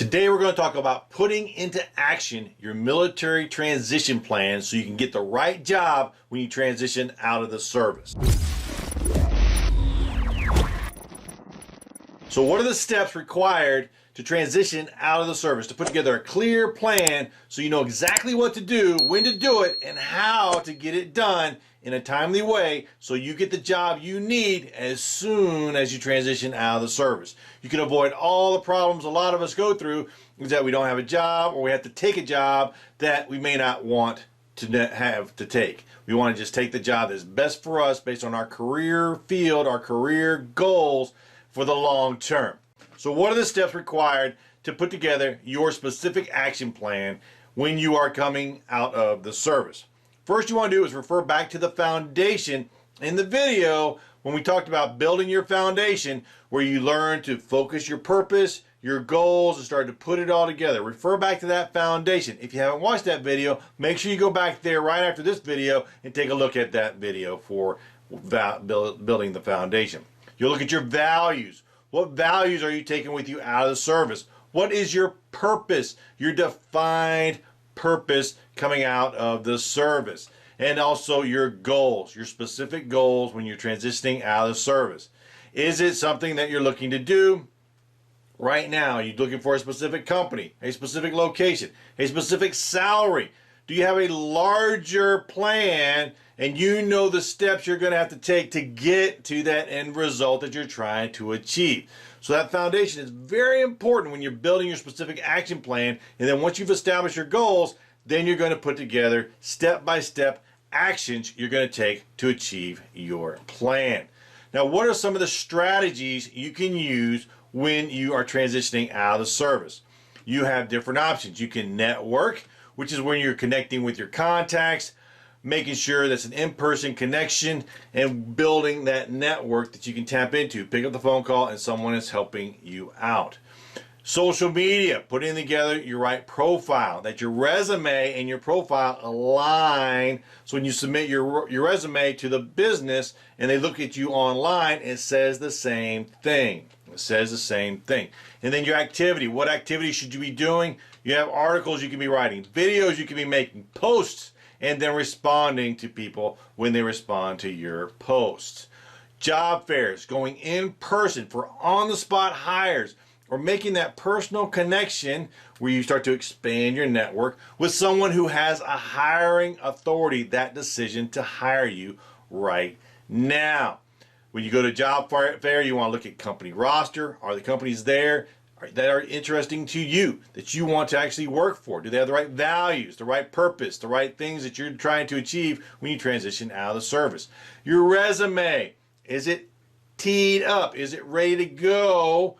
Today we're going to talk about putting into action your military transition plan so you can get the right job when you transition out of the service. So what are the steps required to transition out of the service, to put together a clear plan so you know exactly what to do, when to do it, and how to get it done in a timely way so you get the job you need as soon as you transition out of the service. You can avoid all the problems a lot of us go through, is that we don't have a job or we have to take a job that we may not want to have to take. We want to just take the job that's best for us based on our career field, our career goals for the long term. So what are the steps required to put together your specific action plan when you are coming out of the service? First you want to do is refer back to the foundation in the video when we talked about building your foundation, where you learn to focus your purpose, your goals, and start to put it all together. Refer back to that foundation. If you haven't watched that video, make sure you go back there right after this video and take a look at that video for building the foundation. You'll look at your values. What values are you taking with you out of the service? What is your purpose, your defined purpose coming out of the service? And also your goals, your specific goals when you're transitioning out of the service. Is it something that you're looking to do right now? Are you looking for a specific company, a specific location, a specific salary? Do you have a larger plan and you know the steps you're going to have to take to get to that end result that you're trying to achieve? So that foundation is very important when you're building your specific action plan. And then once you've established your goals, then you're going to put together step-by-step actions you're going to take to achieve your plan. Now, what are some of the strategies you can use when you are transitioning out of the service? You have different options. You can network, which is when you're connecting with your contacts, making sure that's an in-person connection and building that network that you can tap into. Pick up the phone call and someone is helping you out. Social media, putting together your right profile, that your resume and your profile align, so when you submit your resume to the business and they look at you online, it says the same thing. It says the same thing. And then your activity. What activity should you be doing? You have articles you can be writing, videos you can be making, posts, and then responding to people when they respond to your posts. Job fairs, going in person for on-the-spot hires, or making that personal connection where you start to expand your network with someone who has a hiring authority, that decision to hire you right now. When you go to job fair, you want to look at company roster. Are the companies there that are interesting to you, that you want to actually work for? Do they have the right values, the right purpose, the right things that you're trying to achieve when you transition out of the service? Your resume, is it teed up? Is it ready to go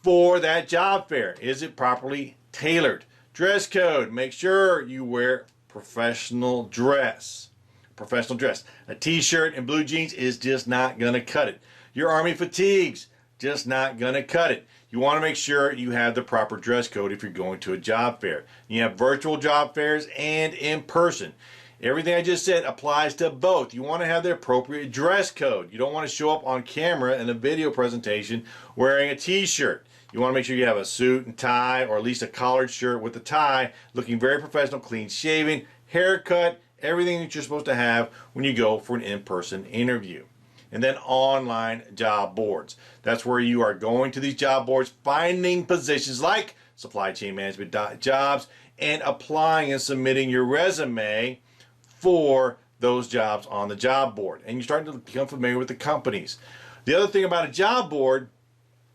for that job fair? Is it properly tailored? Dress code, make sure you wear professional dress. Professional dress. A t-shirt and blue jeans is just not going to cut it. Your Army fatigues, just not going to cut it. You want to make sure you have the proper dress code if you're going to a job fair. You have virtual job fairs and in person. Everything I just said applies to both. You want to have the appropriate dress code. You don't want to show up on camera in a video presentation wearing a t-shirt. You want to make sure you have a suit and tie, or at least a collared shirt with a tie, looking very professional, clean shaven, haircut, everything that you're supposed to have when you go for an in-person interview. And then online job boards. That's where you are going to these job boards, finding positions like SupplyChainManagement.Jobs, and applying and submitting your resume for those jobs on the job board. And you're starting to become familiar with the companies. The other thing about a job board,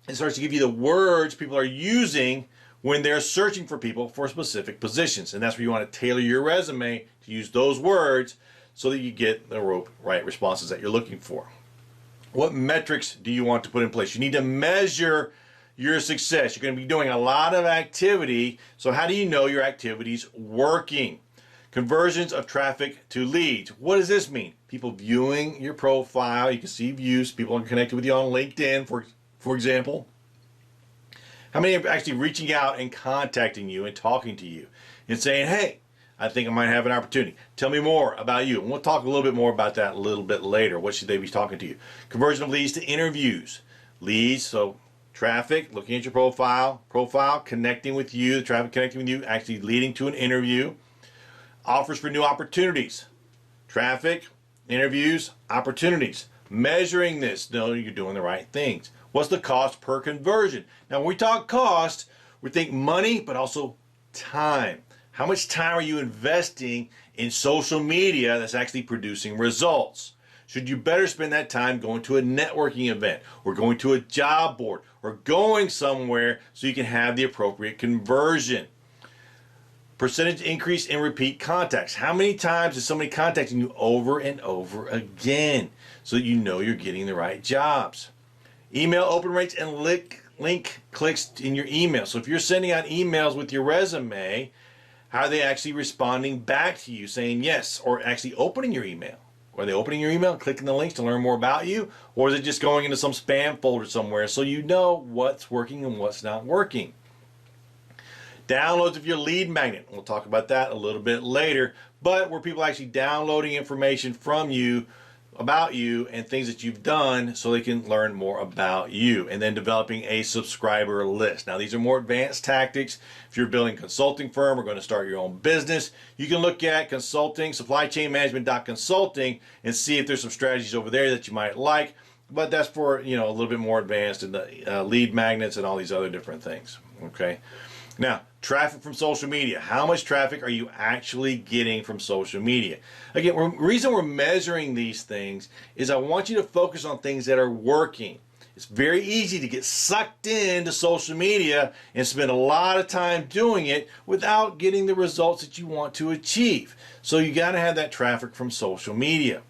it starts to give you the words people are using when they're searching for people for specific positions. And that's where you want to tailor your resume to use those words so that you get the right responses that you're looking for. What metrics do you want to put in place? You need to measure your success. You're going to be doing a lot of activity. So how do you know your activity's working? Conversions of traffic to leads. What does this mean? People viewing your profile. You can see views. People are connected with you on LinkedIn, for example. How many are actually reaching out and contacting you and talking to you and saying, hey, I think I might have an opportunity. Tell me more about you. And we'll talk a little bit more about that a little bit later. What should they be talking to you? Conversion of leads to interviews. Leads, so Traffic, looking at your profile, connecting with you, the traffic connecting with you, actually leading to an interview. Offers for new opportunities. Traffic, interviews, opportunities. Measuring this, know you're doing the right things. What's the cost per conversion? Now, when we talk cost, we think money, but also time. How much time are you investing in social media that's actually producing results? Should you better spend that time going to a networking event or going to a job board or going somewhere so you can have the appropriate conversion? Percentage increase in repeat contacts. How many times is somebody contacting you over and over again so that you know you're getting the right jobs? Email open rates and link clicks in your email. So if you're sending out emails with your resume, how are they actually responding back to you saying yes, or actually opening your email? Are they opening your email and clicking the links to learn more about you? Or is it just going into some spam folder somewhere so you know what's working and what's not working? Downloads of your lead magnet. We'll talk about that a little bit later. But where people actually downloading information from you, about you, and things that you've done so they can learn more about you. And then developing a subscriber list. Now, these are more advanced tactics. If you're building a consulting firm or going to start your own business, you can look at consulting, SupplyChainManagement.Consulting, and see if there's some strategies over there that you might like. But that's for, a little bit more advanced in the lead magnets and all these other different things. Okay. Now, traffic from social media. How much traffic are you actually getting from social media? Again, the reason we're measuring these things is I want you to focus on things that are working. It's very easy to get sucked into social media and spend a lot of time doing it without getting the results that you want to achieve. So you got to have that traffic from social media.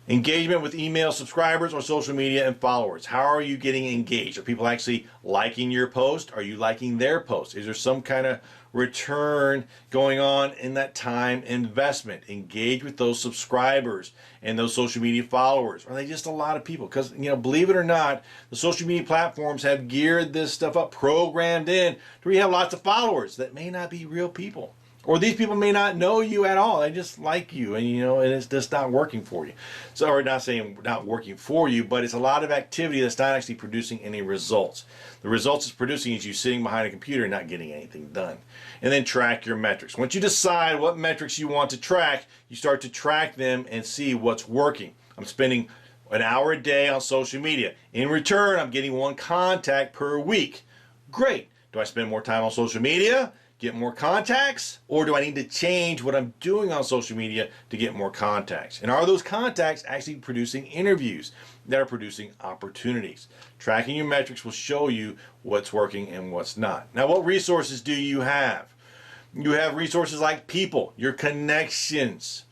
Engagement with email subscribers or social media and followers. How are you getting engaged? Are people actually liking your post? Are you liking their post? Is there some kind of return going on in that time investment? Engage with those subscribers and those social media followers. Are they just a lot of people? Because, believe it or not, the social media platforms have geared this stuff up, programmed in, to where you have lots of followers that may not be real people. Or these people may not know you at all. They just like you, and and it's just not working for you. So, or not saying not working for you, but it's a lot of activity that's not actually producing any results. The results it's producing is you sitting behind a computer and not getting anything done. And then track your metrics. Once you decide what metrics you want to track, you start to track them and see what's working. I'm spending an hour a day on social media. In return, I'm getting one contact per week. Great. Do I spend more time on social media? Get more contacts, or do I need to change what I'm doing on social media to get more contacts? And are those contacts actually producing interviews that are producing opportunities? Tracking your metrics will show you what's working and what's not. Now, what resources do you have? You have resources like people, your connections.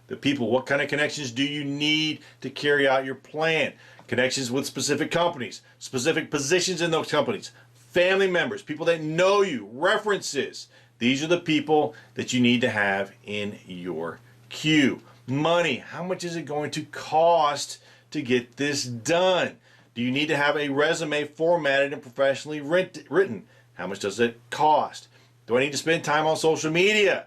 The people, what kind of connections do you need to carry out your plan? Connections with specific companies, specific positions in those companies. Family members, people that know you, references. These are the people that you need to have in your queue. Money, how much is it going to cost to get this done? Do you need to have a resume formatted and professionally written? How much does it cost? Do I need to spend time on social media?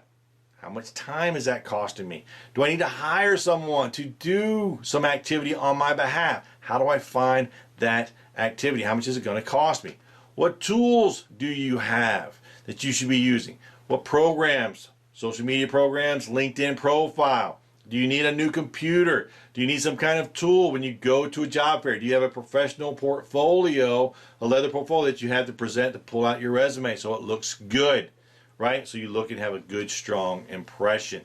How much time is that costing me? Do I need to hire someone to do some activity on my behalf? How do I find that activity? How much is it going to cost me? What tools do you have that you should be using? What programs? Social media programs, LinkedIn profile. Do you need a new computer? Do you need some kind of tool when you go to a job fair? Do you have a professional portfolio, a leather portfolio that you have to present to pull out your resume so it looks good, right? So you look and have a good, strong impression.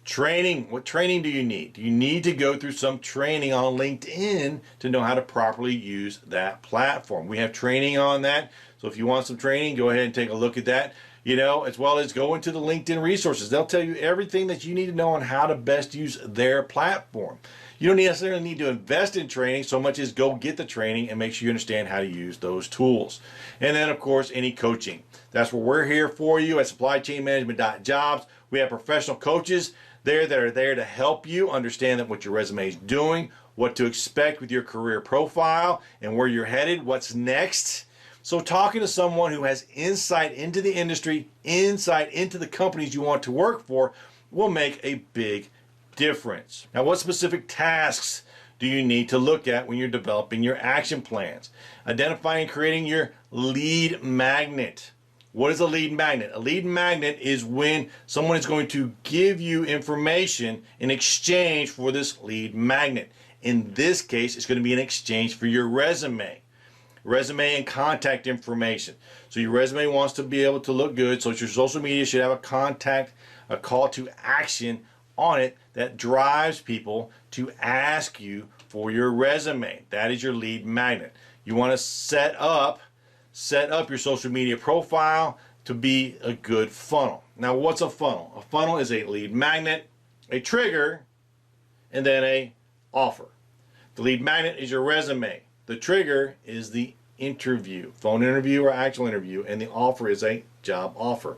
Training. What training do you need? Do you need to go through some training on LinkedIn to know how to properly use that platform? We have training on that. So if you want some training, go ahead and take a look at that. As well as go into the LinkedIn resources. They'll tell you everything that you need to know on how to best use their platform. You don't necessarily need to invest in training so much as go get the training and make sure you understand how to use those tools. And then, of course, any coaching. That's what we're here for you at SupplyChainManagement.Jobs. We have professional coaches there that are there to help you understand what your resume is doing, what to expect with your career profile, and where you're headed, what's next. So talking to someone who has insight into the industry, insight into the companies you want to work for, will make a big difference. Now, what specific tasks do you need to look at when you're developing your action plans? Identifying and creating your lead magnet. What is a lead magnet? A lead magnet is when someone is going to give you information in exchange for this lead magnet. In this case, it's going to be in exchange for your resume. Resume and contact information. So your resume wants to be able to look good, so your social media should have a call to action on it that drives people to ask you for your resume. That is your lead magnet. You want to set up your social media profile to be a good funnel. Now, what's a funnel? A funnel is a lead magnet, a trigger, and then a offer. The lead magnet is your resume. The trigger is the interview, phone interview or actual interview, and the offer is a job offer.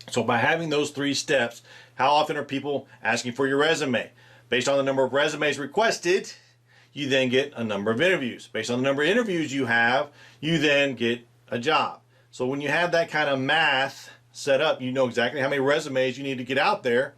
So by having those three steps, how often are people asking for your resume? Based on the number of resumes requested, you then get a number of interviews. Based on the number of interviews you have, you then get a job. So when you have that kind of math set up, you know exactly how many resumes you need to get out there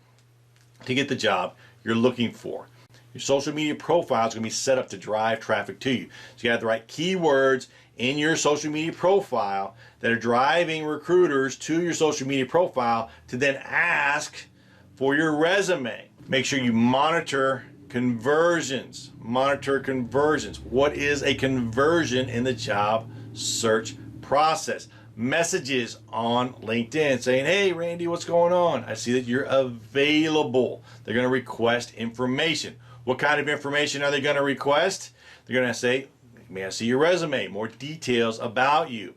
to get the job you're looking for. Your social media profile is going to be set up to drive traffic to you. So you have the right keywords in your social media profile that are driving recruiters to your social media profile to then ask for your resume. Make sure you monitor conversions. Monitor conversions. What is a conversion in the job search process? Messages on LinkedIn saying, hey Randy, what's going on? I see that you're available. They're going to request information. What kind of information are they going to request? They're going to say, may I see your resume? More details about you.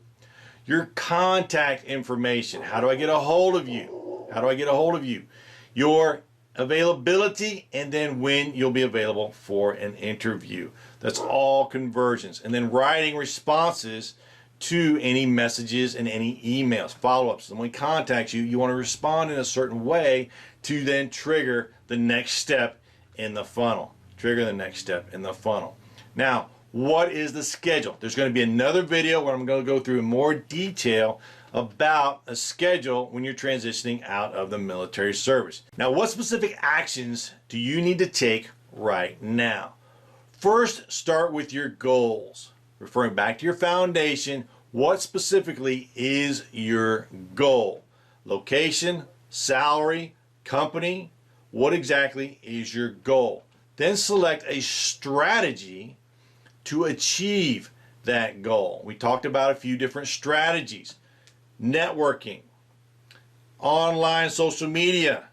Your contact information. How do I get a hold of you? How do I get a hold of you? Your availability, and then when you'll be available for an interview. That's all conversions. And then writing responses to any messages and any emails, follow-ups. Someone contacts you, you want to respond in a certain way to then trigger the next step in the funnel. Trigger the next step in the funnel. Now, what is the schedule? There's going to be another video where I'm going to go through in more detail about a schedule when you're transitioning out of the military service. Now, what specific actions do you need to take right now? First, start with your goals. Referring back to your foundation, what specifically is your goal? Location, salary, company, what exactly is your goal? Then select a strategy to achieve that goal. We talked about a few different strategies. Networking, online social media,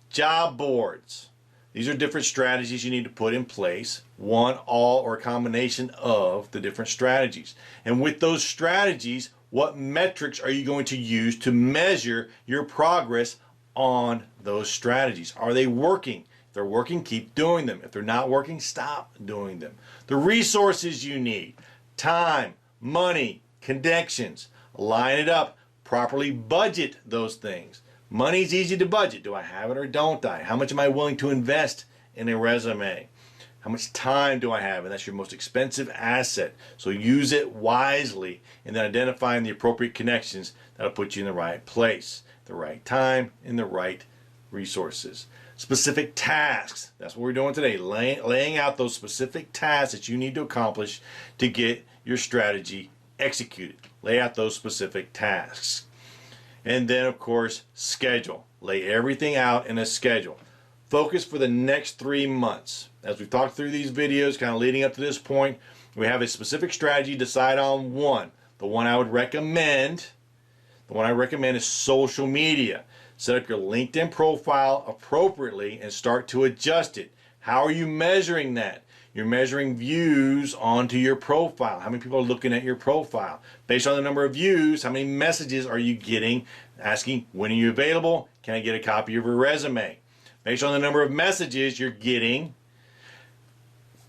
job boards. These are different strategies you need to put in place. One, all, or a combination of the different strategies. And with those strategies, what metrics are you going to use to measure your progress on those strategies? Are they working? If they're working, keep doing them. If they're not working, stop doing them. The resources you need: time, money, connections. Line it up. Properly budget those things. Money's easy to budget. Do I have it or don't I? How much am I willing to invest in a resume? How much time do I have? And that's your most expensive asset. So use it wisely, and then identifying the appropriate connections that'll put you in the right place, the right time, and the right resources. Specific tasks. That's what we're doing today. Laying out those specific tasks that you need to accomplish to get your strategy executed. Lay out those specific tasks. And then, of course, schedule. Lay everything out in a schedule. Focus for the next 3 months. As we've talked through these videos, kind of leading up to this point, we have a specific strategy. Decide on one. The one I recommend is social media. Set up your LinkedIn profile appropriately and start to adjust it. How are you measuring that? You're measuring views onto your profile. How many people are looking at your profile? Based on the number of views, how many messages are you getting asking, when are you available? Can I get a copy of your resume? Based on the number of messages you're getting,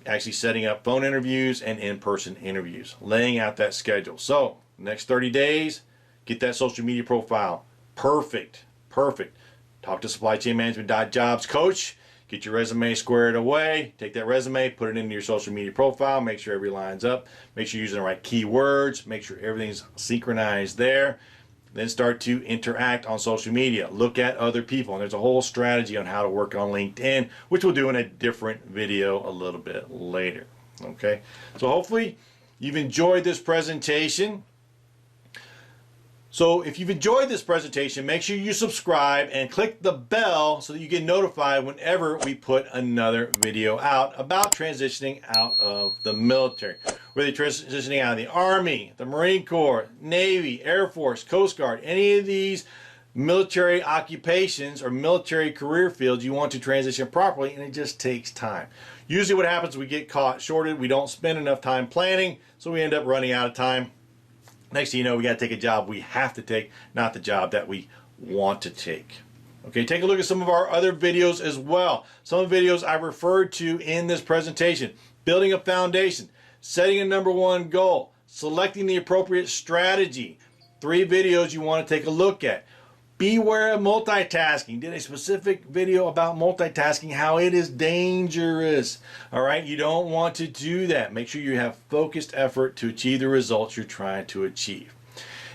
actually setting up phone interviews and in-person interviews. Laying out that schedule. So, next 30 days, get that social media profile. Perfect. Perfect. Talk to SupplyChainManagement.Jobs coach. Get your resume squared away. Take that resume, put it into your social media profile. Make sure every lines up. Make sure you're using the right keywords. Make sure everything's synchronized there. then start to interact on social media. Look at other people. And there's a whole strategy on how to work on LinkedIn, which we'll do in a different video a little bit later. Okay, so hopefully you've enjoyed this presentation. So if you've enjoyed this presentation, make sure you subscribe and click the bell so that you get notified whenever we put another video out about transitioning out of the military. Whether you're transitioning out of the Army, the Marine Corps, Navy, Air Force, Coast Guard, any of these military occupations or military career fields, you want to transition properly, and it just takes time. Usually what happens, we get caught shorted, we don't spend enough time planning, so we end up running out of time. Next thing you know, we got to take a job we have to take, not the job that we want to take. Okay, take a look at some of our other videos as well. Some of the videos I referred to in this presentation: building a foundation, setting a #1 goal, selecting the appropriate strategy. 3 videos you want to take a look at. Beware of multitasking. Did a specific video about multitasking, how it is dangerous. All right, you don't want to do that. Make sure you have focused effort to achieve the results you're trying to achieve.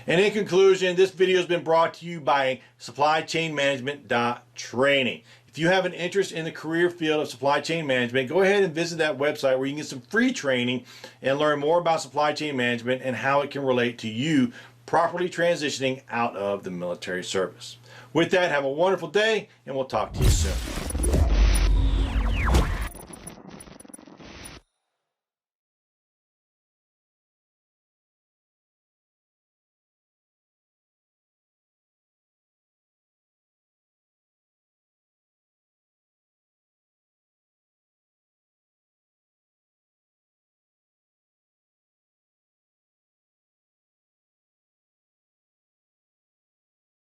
And in conclusion, this video has been brought to you by SupplyChainManagement.Training. If you have an interest in the career field of supply chain management, go ahead and visit that website where you can get some free training and learn more about supply chain management and how it can relate to you properly transitioning out of the military service. With that, have a wonderful day, and we'll talk to you soon.